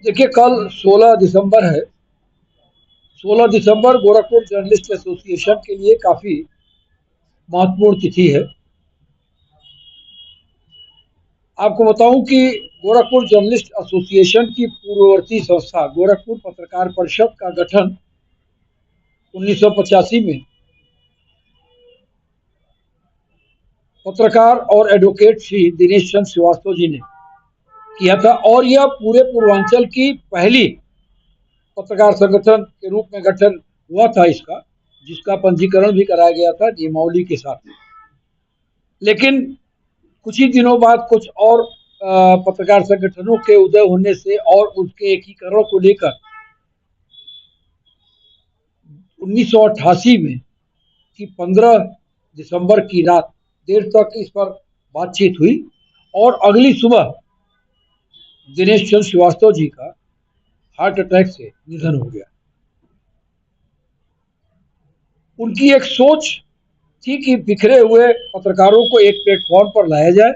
देखिए, कल 16 दिसंबर है। 16 दिसंबर गोरखपुर जर्नलिस्ट एसोसिएशन के लिए काफ़ी महत्वपूर्ण तिथि है। आपको बताऊं कि गोरखपुर जर्नलिस्ट एसोसिएशन की पूर्ववर्ती संस्था गोरखपुर पत्रकार परिषद का गठन 1985 में पत्रकार और एडवोकेट श्री दिनेश चंद्र श्रीवास्तव जी ने किया था, और यह पूरे पूर्वांचल की पहली पत्रकार संगठन के रूप में गठन हुआ था इसका, जिसका पंजीकरण भी कराया गया था नियमावली के साथ। लेकिन कुछ ही दिनों बाद कुछ और पत्रकार संगठनों के उदय होने से और उनके एकीकरण को लेकर 1988 में कि 15 दिसंबर की रात देर तक इस पर बातचीत हुई, और अगली सुबह दिनेश चंद्र श्रीवास्तव जी का हार्ट अटैक से निधन हो गया। उनकी एक सोच थी कि बिखरे हुए पत्रकारों को एक प्लेटफॉर्म पर लाया जाए,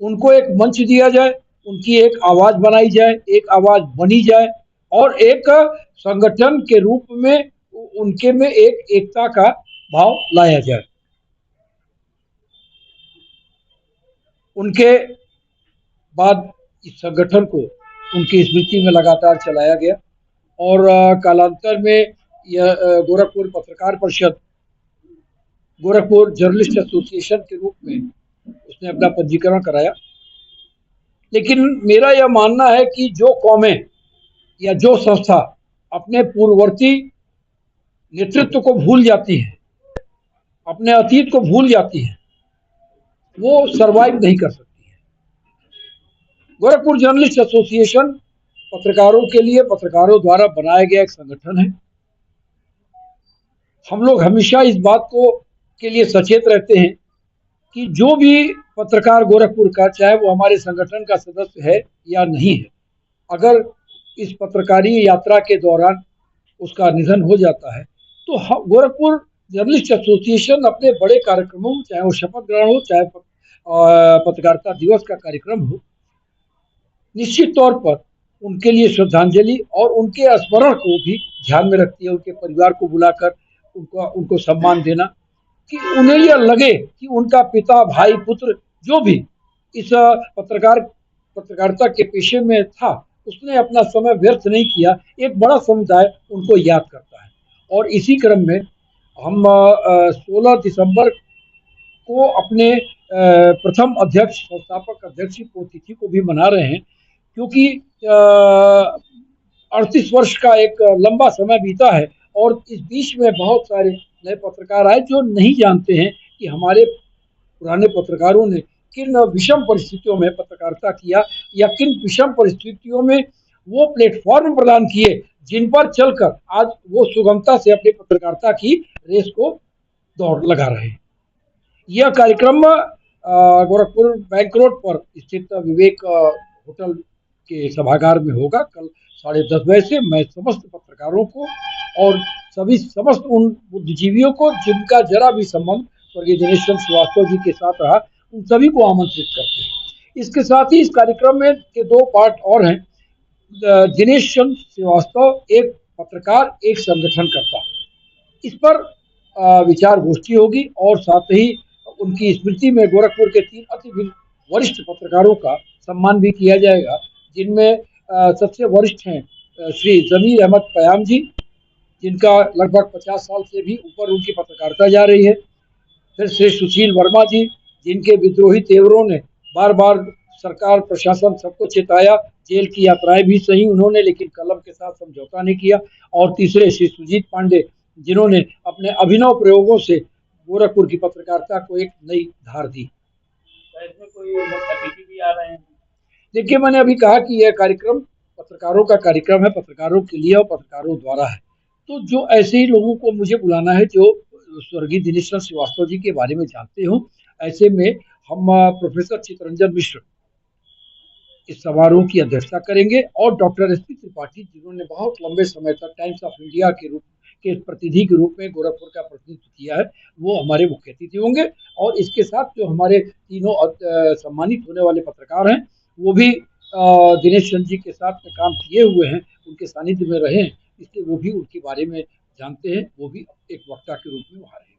उनको एक मंच दिया जाए, उनकी एक आवाज बनाई जाए, एक आवाज बनी जाए, और एक संगठन के रूप में उनके में एक एकता का भाव लाया जाए। उनके बाद इस संगठन को उनकी स्मृति में लगातार चलाया गया, और कालांतर में यह गोरखपुर पत्रकार परिषद गोरखपुर जर्नलिस्ट एसोसिएशन के रूप में उसने अपना पंजीकरण कराया। लेकिन मेरा यह मानना है कि जो कौमें या जो संस्था अपने पूर्ववर्ती नेतृत्व को भूल जाती है, अपने अतीत को भूल जाती है, वो सरवाइव नहीं कर सकती है। गोरखपुर जर्नलिस्ट एसोसिएशन पत्रकारों के लिए पत्रकारों द्वारा बनाया गया एक संगठन है। हम लोग हमेशा इस बात को के लिए सचेत रहते हैं कि जो भी पत्रकार गोरखपुर का, चाहे वो हमारे संगठन का सदस्य है या नहीं है, अगर इस पत्रकारी यात्रा के दौरान उसका निधन हो जाता है तो गोरखपुर जर्नलिस्ट एसोसिएशन अपने बड़े कार्यक्रमों, चाहे वो शपथ ग्रहण हो, चाहे पत्रकारिता दिवस का कार्यक्रम हो, निश्चित तौर पर उनके लिए श्रद्धांजलि और उनके स्मरण को भी ध्यान में रखती है। उनके परिवार को बुलाकर उनको सम्मान देना, कि उन्हें यह लगे कि उनका पिता, भाई, पुत्र जो भी इस पत्रकारिता के पेशे में था, उसने अपना समय व्यर्थ नहीं किया। एक बड़ा समुदाय उनको याद करता है, और इसी क्रम में हम 16 दिसंबर को अपने प्रथम अध्यक्ष, संस्थापक अध्यक्ष की तिथि को भी मना रहे हैं, क्योंकि 38 वर्ष का एक लंबा समय बीता है, और इस बीच में बहुत सारे नए पत्रकार आए जो नहीं जानते हैं कि हमारे पुराने पत्रकारों ने किन विषम परिस्थितियों में पत्रकारिता किया, या किन विषम परिस्थितियों में वो प्लेटफॉर्म प्रदान किए जिन पर चलकर आज वो सुगमता से अपनी पत्रकारिता की रेस को दौड़ लगा रहे हैं। यह कार्यक्रम गोरखपुर बैंक रोड पर स्थित विवेक होटल के सभागार में होगा कल 10:30 बजे से। मैं समस्त पत्रकारों को और समस्त उन बुद्धिजीवियों को जिनका जरा भी संबंध स्वर्गीय दिनेश चंद्र श्रीवास्तव जी के साथ रहा, उन सभी को आमंत्रित करते हैं। इसके साथ ही इस कार्यक्रम में के 2 पार्ट और हैं। दिनेश चंद्र श्रीवास्तव एक पत्रकार, एक संगठन करता, इस पर विचार गोष्ठी होगी, और साथ ही उनकी स्मृति में गोरखपुर के 3 अति वरिष्ठ पत्रकारों का सम्मान भी किया जाएगा, जिनमें सबसे वरिष्ठ हैं श्री जमीर अहमद पयाम जी, जिनका लगभग 50 साल से भी ऊपर उनकी पत्रकारिता जा रही है। फिर श्री सुशील वर्मा जी, जिनके विद्रोही तेवरों ने बार बार सरकार, प्रशासन सबको चेताया, जेल की यात्राएं भी सही उन्होंने, लेकिन कलम के साथ समझौता नहीं किया। और तीसरे श्री सुजीत पांडे, जिन्होंने अपने अभिनव प्रयोगों से गोरखपुर की पत्रकारिता को एक नई धार दी। इसमें कोई अतिथि भी आ रहे हैं? देखिए, मैंने अभी कहा कि यह कार्यक्रम पत्रकारों का कार्यक्रम है, पत्रकारों के लिए और पत्रकारों द्वारा है। तो जो ऐसे ही लोगों को मुझे बुलाना है जो स्वर्गीय दिनेश चंद्र श्रीवास्तव जी के बारे में जानते हो, ऐसे में हम प्रोफेसर चितरंजन मिश्र इस समारोह की अध्यक्षता करेंगे, और डॉक्टर एसपी त्रिपाठी, जिन्होंने बहुत लंबे समय तक टाइम्स ऑफ इंडिया के प्रतिनिधि के रूप में गोरखपुर का प्रतिनिधित्व किया है, वो हमारे मुख्य अतिथि होंगे। और इसके साथ जो हमारे तीनों सम्मानित होने वाले पत्रकार हैं, वो भी दिनेश चंद्र जी के साथ में काम किए हुए हैं, उनके सानिध्य में रहे हैं, इसलिए वो भी उनके बारे में जानते हैं, वो भी एक वक्ता के रूप में वहाँ रहे।